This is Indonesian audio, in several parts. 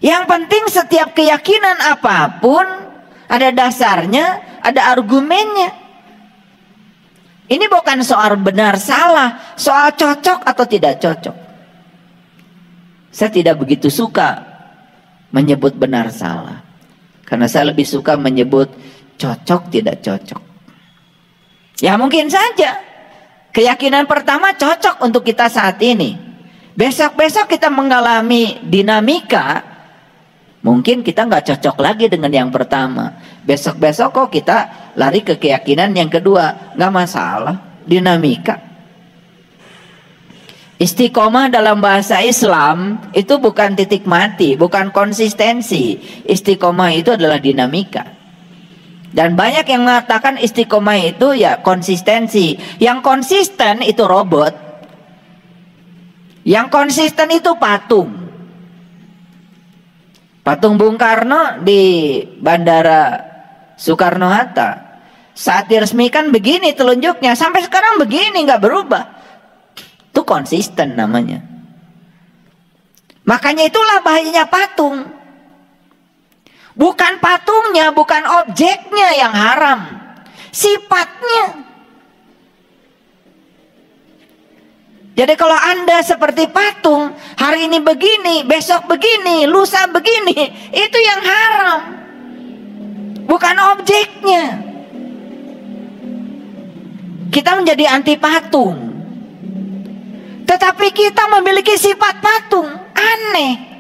Yang penting setiap keyakinan apapun ada dasarnya, ada argumennya. Ini bukan soal benar salah, soal cocok atau tidak cocok. Saya tidak begitu suka menyebut benar salah, karena saya lebih suka menyebut cocok tidak cocok. Ya mungkin saja keyakinan pertama cocok untuk kita saat ini. Besok-besok kita mengalami dinamika, mungkin kita nggak cocok lagi dengan yang pertama. Besok-besok kok kita lari ke keyakinan yang kedua, nggak masalah, dinamika. Istiqomah dalam bahasa Islam itu bukan titik mati, bukan konsistensi. Istiqomah itu adalah dinamika. Dan banyak yang mengatakan istiqomah itu ya konsistensi. Yang konsisten itu robot. Yang konsisten itu patung. Patung Bung Karno di Bandara Soekarno-Hatta. Saat diresmikan begini telunjuknya, sampai sekarang begini, nggak berubah. Itu konsisten namanya. Makanya itulah bahayanya patung. Bukan patungnya, bukan objeknya yang haram, sifatnya. Jadi kalau Anda seperti patung, hari ini begini, besok begini, lusa begini, itu yang haram, bukan objeknya. Kita menjadi anti patung, tetapi kita memiliki sifat patung, aneh.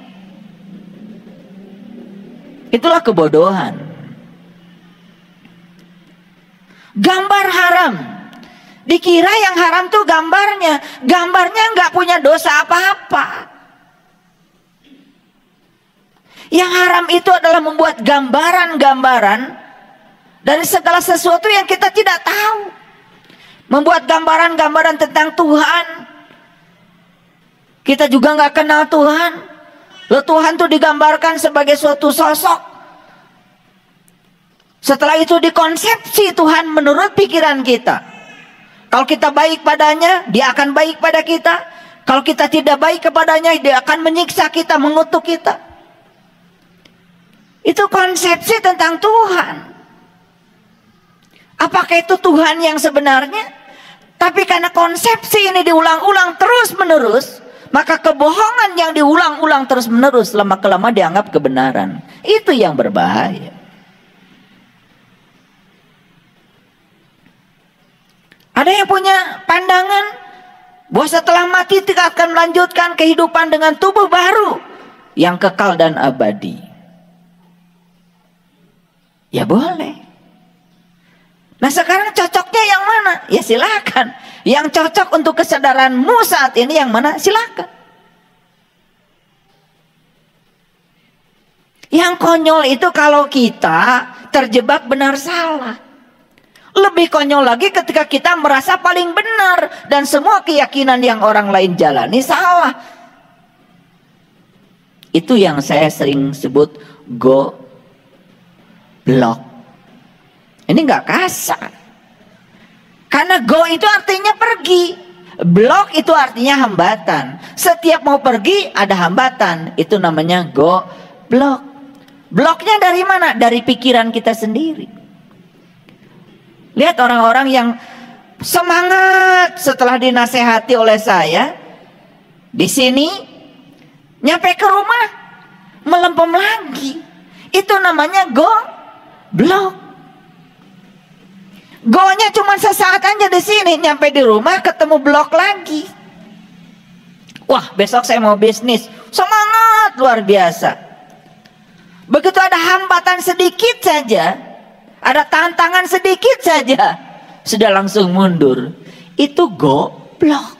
Itulah kebodohan. Gambar haram. Dikira yang haram tuh gambarnya. Gambarnya nggak punya dosa apa-apa. Yang haram itu adalah membuat gambaran-gambaran dari segala sesuatu yang kita tidak tahu. Membuat gambaran-gambaran tentang Tuhan. Kita juga nggak kenal Tuhan. Loh, Tuhan tuh digambarkan sebagai suatu sosok. Setelah itu dikonsepsi Tuhan menurut pikiran kita. Kalau kita baik padanya, dia akan baik pada kita. Kalau kita tidak baik kepadanya, dia akan menyiksa kita, mengutuk kita. Itu konsepsi tentang Tuhan. Apakah itu Tuhan yang sebenarnya? Tapi karena konsepsi ini diulang-ulang terus-menerus, maka kebohongan yang diulang-ulang terus-menerus lama-kelamaan dianggap kebenaran. Itu yang berbahaya. Ada yang punya pandangan bahwa setelah mati kita akan melanjutkan kehidupan dengan tubuh baru yang kekal dan abadi. Ya boleh. Nah sekarang cocoknya yang mana? Ya silakan. Yang cocok untuk kesadaranmu saat ini yang mana? Silakan. Yang konyol itu kalau kita terjebak benar salah. Lebih konyol lagi ketika kita merasa paling benar dan semua keyakinan yang orang lain jalani salah. Itu yang saya sering sebut goblok. Ini nggak kasar. Karena go itu artinya pergi. Blok itu artinya hambatan. Setiap mau pergi ada hambatan. Itu namanya goblok. Bloknya dari mana? Dari pikiran kita sendiri. Lihat orang-orang yang semangat setelah dinasehati oleh saya. Di sini nyampe ke rumah melempem lagi. Itu namanya goblok. Go-nya cuma sesaat aja di sini, nyampe di rumah ketemu blok lagi. Wah, besok saya mau bisnis. Semangat luar biasa. Begitu ada hambatan sedikit saja, ada tantangan sedikit saja, sudah langsung mundur. Itu goblok.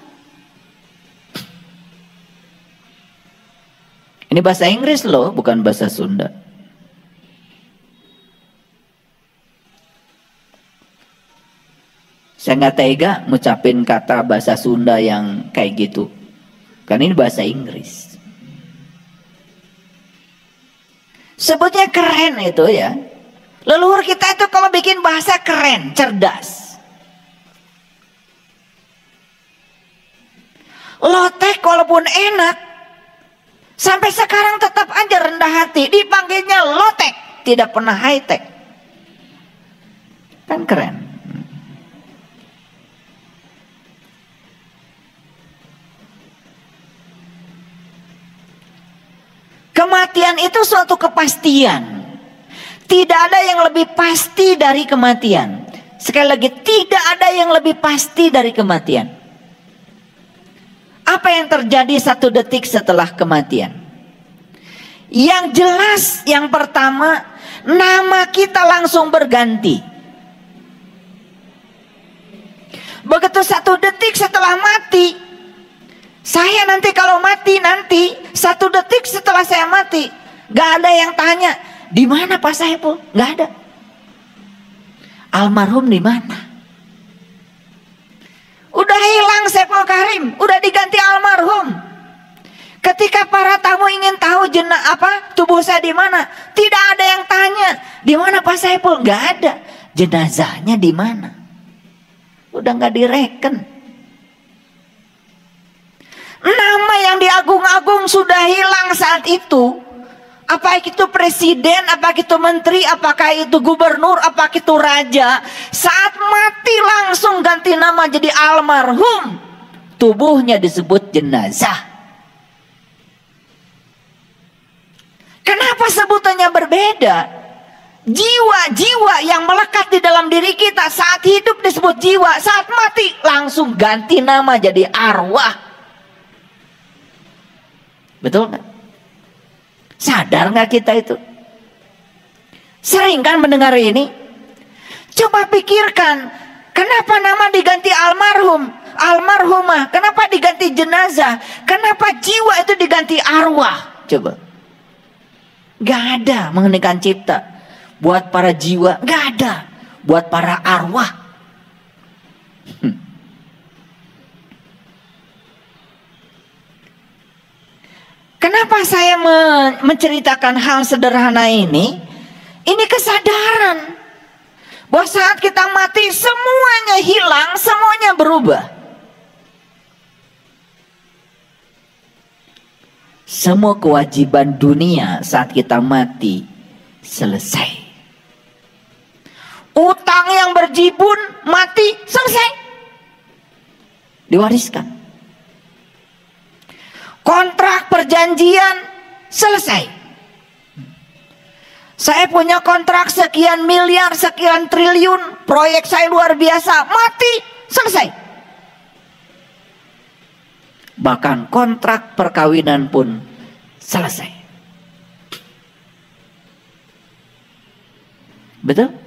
Ini bahasa Inggris loh, bukan bahasa Sunda. Saya nggak tega ngucapin kata bahasa Sunda yang kayak gitu. Karena ini bahasa Inggris. Sebutnya keren itu ya. Leluhur kita itu kalau bikin bahasa keren, cerdas. Lotek walaupun enak, Sampai sekarang tetap aja rendah hati, dipanggilnya low-tech, tidak pernah high-tech. Kan keren. Kematian itu suatu kepastian. Tidak ada yang lebih pasti dari kematian. Sekali lagi, tidak ada yang lebih pasti dari kematian. Apa yang terjadi 1 detik setelah kematian? Yang jelas, yang pertama, nama kita langsung berganti. Begitu 1 detik setelah mati, saya nanti kalau mati nanti 1 detik setelah saya mati, gak ada yang tanya, di mana Pak Saiful? Gak ada. Almarhum di mana? Udah hilang Saiful Karim, udah diganti almarhum. Ketika para tamu ingin tahu tubuh saya di mana, tidak ada yang tanya, di mana Pak Saiful? Gak ada. Jenazahnya di mana? Udah gak direken. Nama yang diagung-agung sudah hilang saat itu. Apa itu presiden, apa itu menteri, apakah itu gubernur, apakah itu raja. Saat mati langsung ganti nama jadi almarhum. Tubuhnya disebut jenazah. Kenapa sebutannya berbeda? Jiwa-jiwa yang melekat di dalam diri kita saat hidup disebut jiwa, saat mati langsung ganti nama jadi arwah. Betul nggak? Sadar nggak kita itu? Sering kan mendengar ini? Coba pikirkan, kenapa nama diganti almarhum, almarhumah? Kenapa diganti jenazah? Kenapa jiwa itu diganti arwah? Coba. Gak ada mengeningkan cipta buat para jiwa, gak ada buat para arwah. Kenapa saya menceritakan hal sederhana ini? Ini kesadaran bahwa saat kita mati semuanya hilang, semuanya berubah. Semua kewajiban dunia saat kita mati selesai. Utang yang berjibun mati selesai, diwariskan. Kontrak perjanjian selesai. Saya punya kontrak sekian miliar, sekian triliun, proyek saya luar biasa, mati selesai. Bahkan kontrak perkawinan pun selesai. Betul?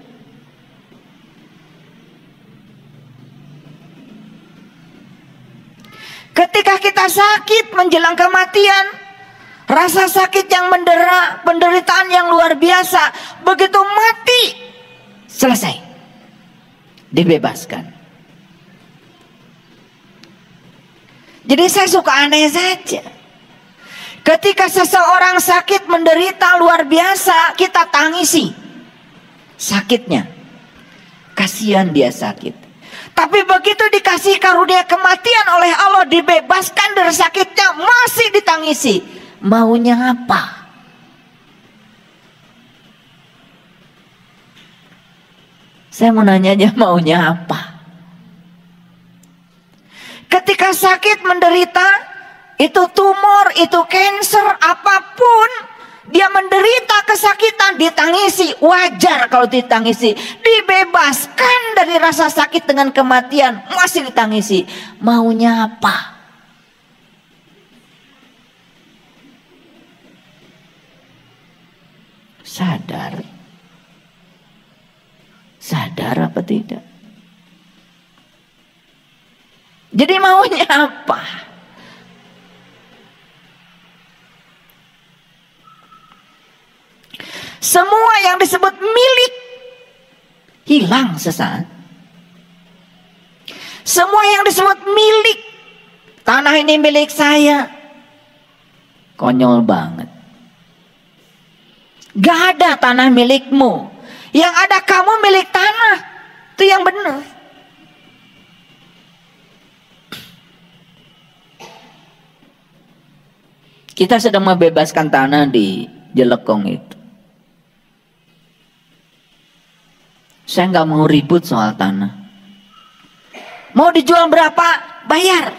Ketika kita sakit menjelang kematian, rasa sakit yang mendera, penderitaan yang luar biasa, begitu mati selesai, dibebaskan. Jadi saya suka aneh saja. Ketika seseorang sakit menderita luar biasa, kita tangisi sakitnya. Kasihan dia sakit. Tapi begitu dikasih karunia kematian oleh Allah, dibebaskan dari sakitnya, masih ditangisi. Maunya apa? Saya mau nanya aja, maunya apa? Ketika sakit menderita, itu tumor, itu kanker, apapun, dia menderita kesakitan, ditangisi. Wajar kalau ditangisi. Dibebaskan dari rasa sakit dengan kematian, masih ditangisi. Maunya apa? Sadar? Sadar apa tidak? Jadi maunya apa? Semua yang disebut milik hilang sesaat. Semua yang disebut milik, tanah ini milik saya, konyol banget. Gak ada tanah milikmu. Yang ada kamu milik tanah. Itu yang benar. Kita sedang membebaskan tanah di Jelekong itu. Saya nggak mau ribut soal tanah. Mau dijual berapa? Bayar.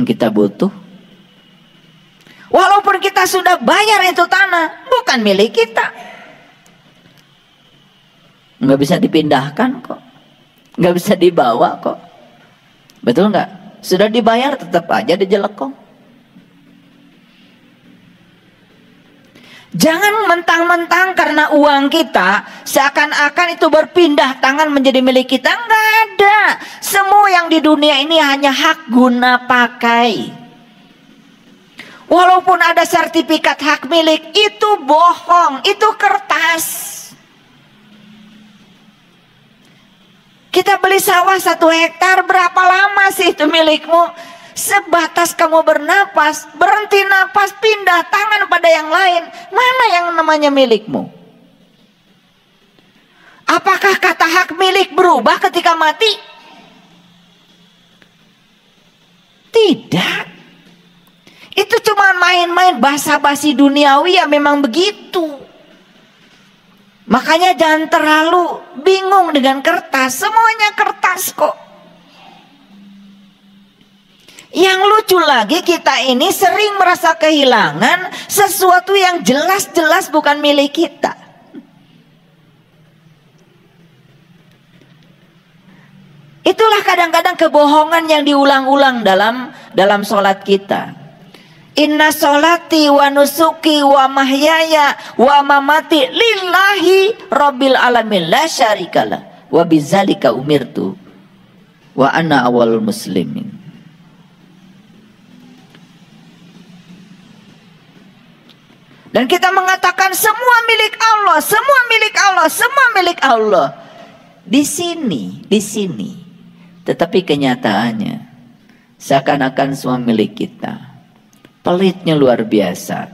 Kita butuh. Walaupun kita sudah bayar itu tanah, bukan milik kita. Nggak bisa dipindahkan kok. Nggak bisa dibawa kok. Betul nggak? Sudah dibayar tetap aja di Jelekong. Jangan mentang-mentang karena uang kita seakan-akan itu berpindah tangan menjadi milik kita. Enggak ada. Semua yang di dunia ini hanya hak guna pakai. Walaupun ada sertifikat hak milik, itu bohong, itu kertas. Kita beli sawah 1 hektar, berapa lama sih itu milikmu? Sebatas kamu bernapas, berhenti napas, pindah tangan pada yang lain. Mana yang namanya milikmu? Apakah kata hak milik berubah ketika mati? Tidak. Itu cuma main-main basa-basi duniawi, ya memang begitu. Makanya jangan terlalu bingung dengan kertas. Semuanya kertas kok. Yang lucu lagi, kita ini sering merasa kehilangan sesuatu yang jelas-jelas bukan milik kita. Itulah kadang-kadang kebohongan yang diulang-ulang dalam sholat kita. Inna sholati wa nusuki wa mahyaya wa mamati lillahi rabbil alamin la syarikalah wa bidzalika umirtu wa ana awalul muslimin. Dan kita mengatakan semua milik Allah, semua milik Allah, semua milik Allah. Di sini. Tetapi kenyataannya seakan-akan semua milik kita. Pelitnya luar biasa.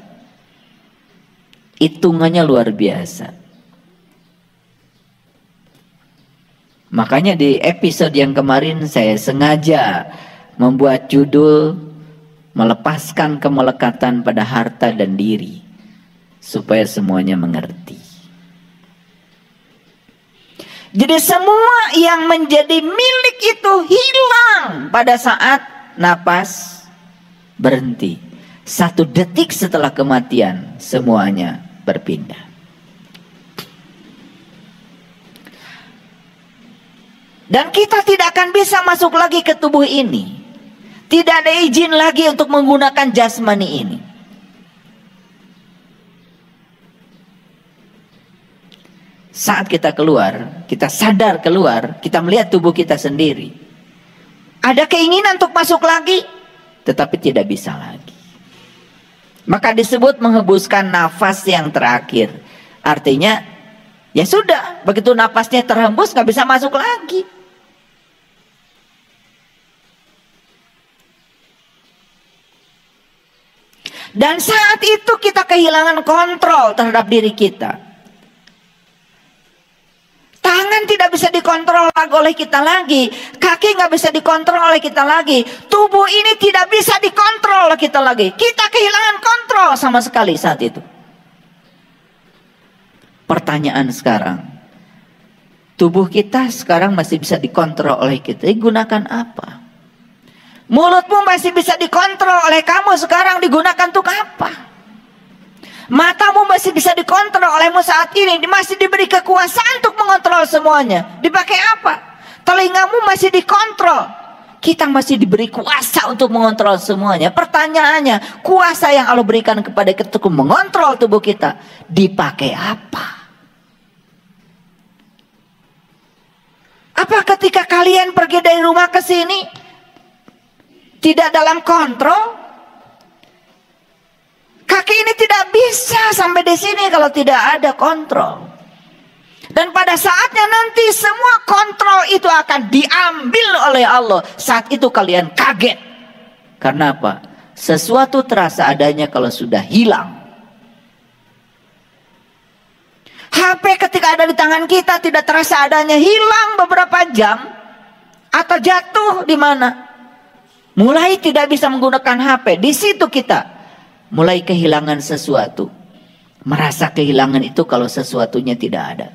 Hitungannya luar biasa. Makanya di episode yang kemarin saya sengaja membuat judul melepaskan kemelekatan pada harta dan diri, supaya semuanya mengerti. Jadi semua yang menjadi milik itu hilang pada saat napas berhenti. 1 detik setelah kematian semuanya berpindah. Dan kita tidak akan bisa masuk lagi ke tubuh ini. Tidak ada izin lagi untuk menggunakan jasmani ini. Saat kita keluar, kita sadar keluar, kita melihat tubuh kita sendiri. Ada keinginan untuk masuk lagi, tetapi tidak bisa lagi. Maka disebut menghembuskan nafas yang terakhir. Artinya, ya sudah, begitu nafasnya terhembus nggak bisa masuk lagi. Dan saat itu kita kehilangan kontrol terhadap diri kita. Tangan tidak bisa dikontrol oleh kita lagi. Kaki nggak bisa dikontrol oleh kita lagi. Tubuh ini tidak bisa dikontrol oleh kita lagi. Kita kehilangan kontrol sama sekali saat itu. Pertanyaan sekarang. Tubuh kita sekarang masih bisa dikontrol oleh kita. Digunakan apa? Mulutmu masih bisa dikontrol oleh kamu sekarang. Digunakan untuk apa? Matamu masih bisa dikontrol olehmu saat ini. Masih diberi kekuasaan untuk mengontrol semuanya. Dipakai apa? Telingamu masih dikontrol. Kita masih diberi kuasa untuk mengontrol semuanya. Pertanyaannya, kuasa yang Allah berikan kepada kita untuk mengontrol tubuh kita, dipakai apa? Apa ketika kalian pergi dari rumah ke sini tidak dalam kontrol? Kaki ini tidak bisa sampai di sini kalau tidak ada kontrol. Dan pada saatnya nanti semua kontrol itu akan diambil oleh Allah. Saat itu kalian kaget. Karena apa? Sesuatu terasa adanya kalau sudah hilang. HP ketika ada di tangan kita tidak terasa adanya, hilang beberapa jam atau jatuh di mana? mulai tidak bisa menggunakan HP. Di situ kita mulai kehilangan sesuatu. Merasa kehilangan itu kalau sesuatunya tidak ada.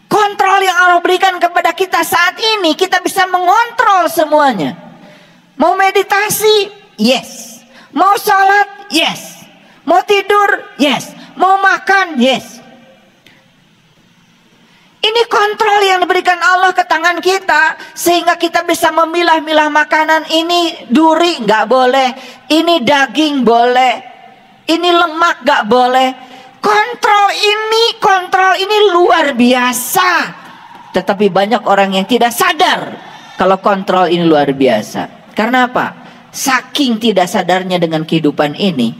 Kontrol yang Allah berikan kepada kita saat ini, kita bisa mengontrol semuanya. Mau meditasi? Yes. Mau sholat? Yes. Mau tidur? Yes. Mau makan? Yes. Ini kontrol yang diberikan Allah ke tangan kita, sehingga kita bisa memilah-milah makanan. Ini duri nggak boleh, ini daging boleh, ini lemak nggak boleh. Kontrol ini luar biasa. Tetapi banyak orang yang tidak sadar kalau kontrol ini luar biasa. Karena apa? Saking tidak sadarnya dengan kehidupan ini,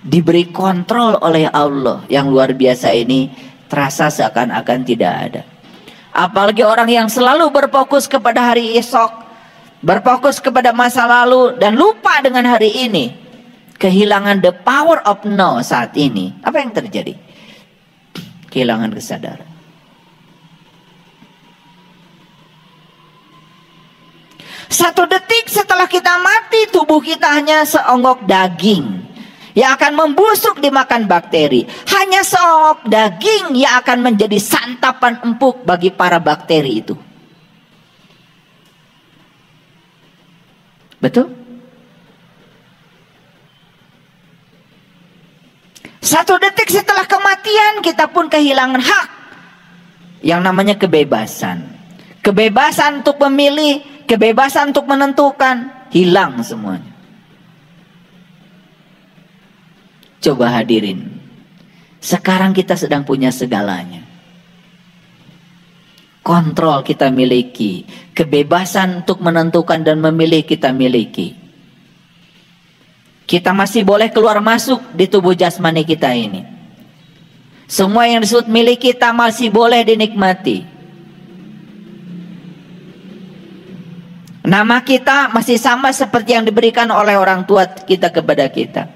diberi kontrol oleh Allah yang luar biasa ini, terasa seakan-akan tidak ada. Apalagi orang yang selalu berfokus kepada hari esok, berfokus kepada masa lalu, dan lupa dengan hari ini. Kehilangan the power of now saat ini. Apa yang terjadi? Kehilangan kesadaran. Satu detik setelah kita mati, tubuh kita hanya seonggok daging yang akan membusuk dimakan bakteri. Hanya seonggok daging yang akan menjadi santapan empuk bagi para bakteri itu. Betul? Satu detik setelah kematian, kita pun kehilangan hak yang namanya kebebasan. Kebebasan untuk memilih, kebebasan untuk menentukan, hilang semuanya. Coba hadirin, sekarang kita sedang punya segalanya. Kontrol kita miliki, kebebasan untuk menentukan dan memilih kita miliki. Kita masih boleh keluar masuk di tubuh jasmani kita ini. Semua yang disebut milik kita masih boleh dinikmati. Nama kita masih sama seperti yang diberikan oleh orang tua kita kepada kita.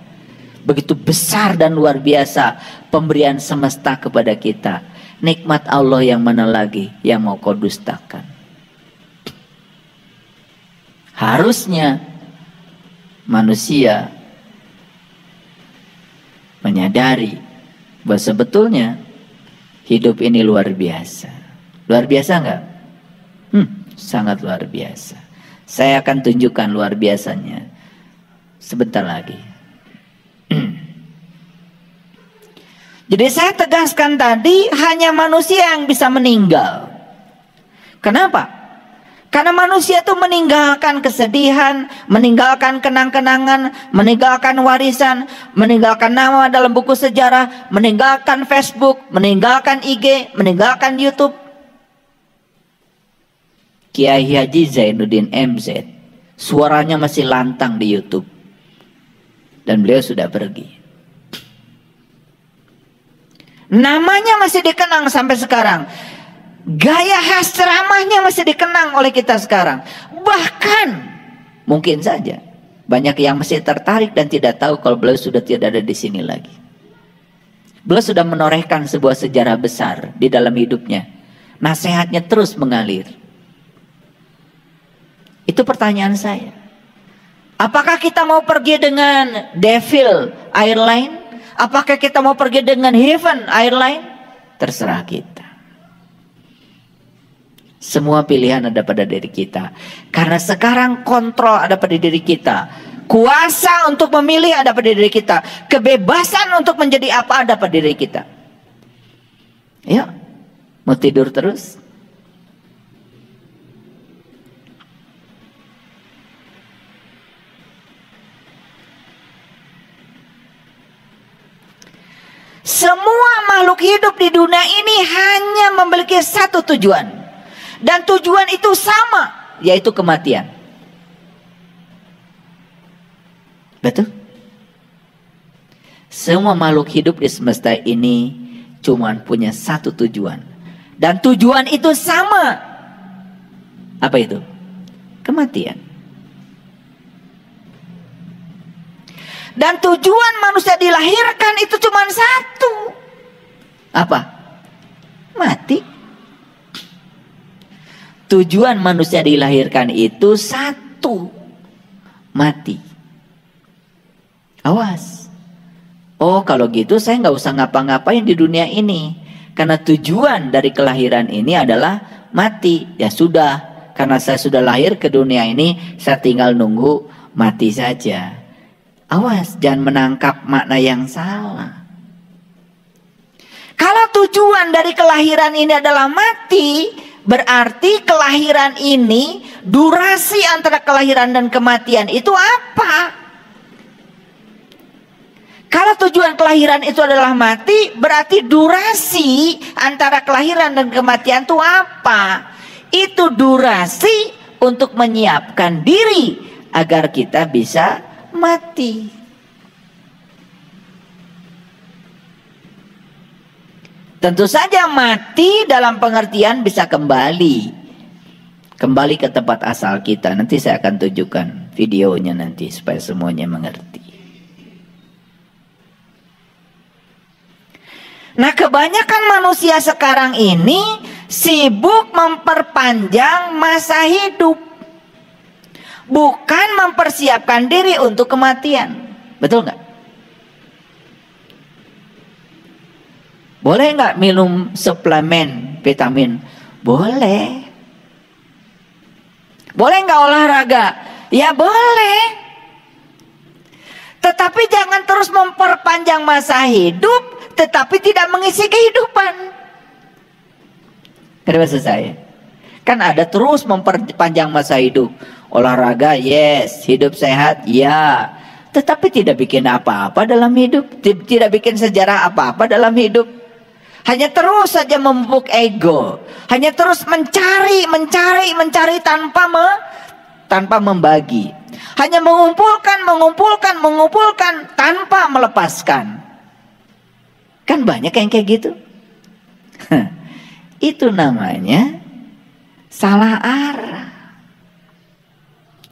Begitu besar dan luar biasa pemberian semesta kepada kita. Nikmat Allah yang mana lagi yang mau kau dustakan? Harusnya manusia menyadari bahwa sebetulnya hidup ini luar biasa. Luar biasa enggak? Sangat luar biasa. Saya akan tunjukkan luar biasanya sebentar lagi. Jadi saya tegaskan tadi, hanya manusia yang bisa meninggal. Kenapa? Karena manusia itu meninggalkan kesedihan, meninggalkan kenang-kenangan, meninggalkan warisan, meninggalkan nama dalam buku sejarah, meninggalkan Facebook, meninggalkan IG, meninggalkan YouTube. Kiai Haji Zainuddin MZ, suaranya masih lantang di YouTube. Dan beliau sudah pergi. Namanya masih dikenang sampai sekarang. Gaya khas ceramahnya masih dikenang oleh kita sekarang. Bahkan mungkin saja banyak yang masih tertarik dan tidak tahu kalau beliau sudah tidak ada di sini lagi. Beliau sudah menorehkan sebuah sejarah besar di dalam hidupnya. Nasihatnya terus mengalir. Itu pertanyaan saya. Apakah kita mau pergi dengan Devil Airline? Apakah kita mau pergi dengan Heaven Airline? Terserah kita. Semua pilihan ada pada diri kita. Karena sekarang kontrol ada pada diri kita. Kuasa untuk memilih ada pada diri kita. Kebebasan untuk menjadi apa ada pada diri kita. Ya, mau tidur terus? Semua makhluk hidup di dunia ini hanya memiliki satu tujuan. Dan tujuan itu sama, yaitu kematian. Betul? Semua makhluk hidup di semesta ini cuma punya satu tujuan. Dan tujuan itu sama. Apa itu? Kematian. Dan tujuan manusia dilahirkan itu cuma satu. Apa? Mati. tujuan manusia dilahirkan itu satu, mati. Awas. Oh kalau gitu saya nggak usah ngapa-ngapain di dunia ini, karena tujuan dari kelahiran ini adalah mati. Ya sudah, karena saya sudah lahir ke dunia ini, saya tinggal nunggu mati saja. Awas, jangan menangkap makna yang salah. Kalau tujuan dari kelahiran ini adalah mati, berarti kelahiran ini, durasi antara kelahiran dan kematian itu apa? Kalau tujuan kelahiran itu adalah mati, berarti durasi antara kelahiran dan kematian itu apa? Itu durasi untuk menyiapkan diri agar kita bisa mati. Tentu saja mati dalam pengertian bisa kembali ke tempat asal kita. Nanti saya akan tunjukkan videonya nanti supaya semuanya mengerti. Nah, kebanyakan manusia sekarang ini sibuk memperpanjang masa hidup, bukan mempersiapkan diri untuk kematian. Betul nggak? Boleh nggak minum suplemen vitamin? Boleh. Boleh nggak olahraga? Ya boleh. Tetapi jangan terus memperpanjang masa hidup, tetapi tidak mengisi kehidupan. Kenapa maksud saya? Kan ada terus memperpanjang masa hidup. Olahraga, yes. Hidup sehat, ya. Tetapi tidak bikin apa-apa dalam hidup. Tidak bikin sejarah apa-apa dalam hidup. Hanya terus saja memupuk ego. Hanya terus mencari tanpa membagi. Hanya mengumpulkan tanpa melepaskan. Kan banyak yang kayak gitu. Itu namanya salah arah.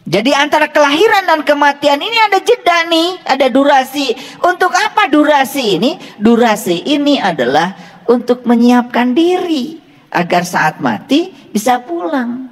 Jadi antara kelahiran dan kematian ini ada jeda nih, ada durasi. Untuk apa durasi ini? Durasi ini adalah untuk menyiapkan diri agar saat mati bisa pulang.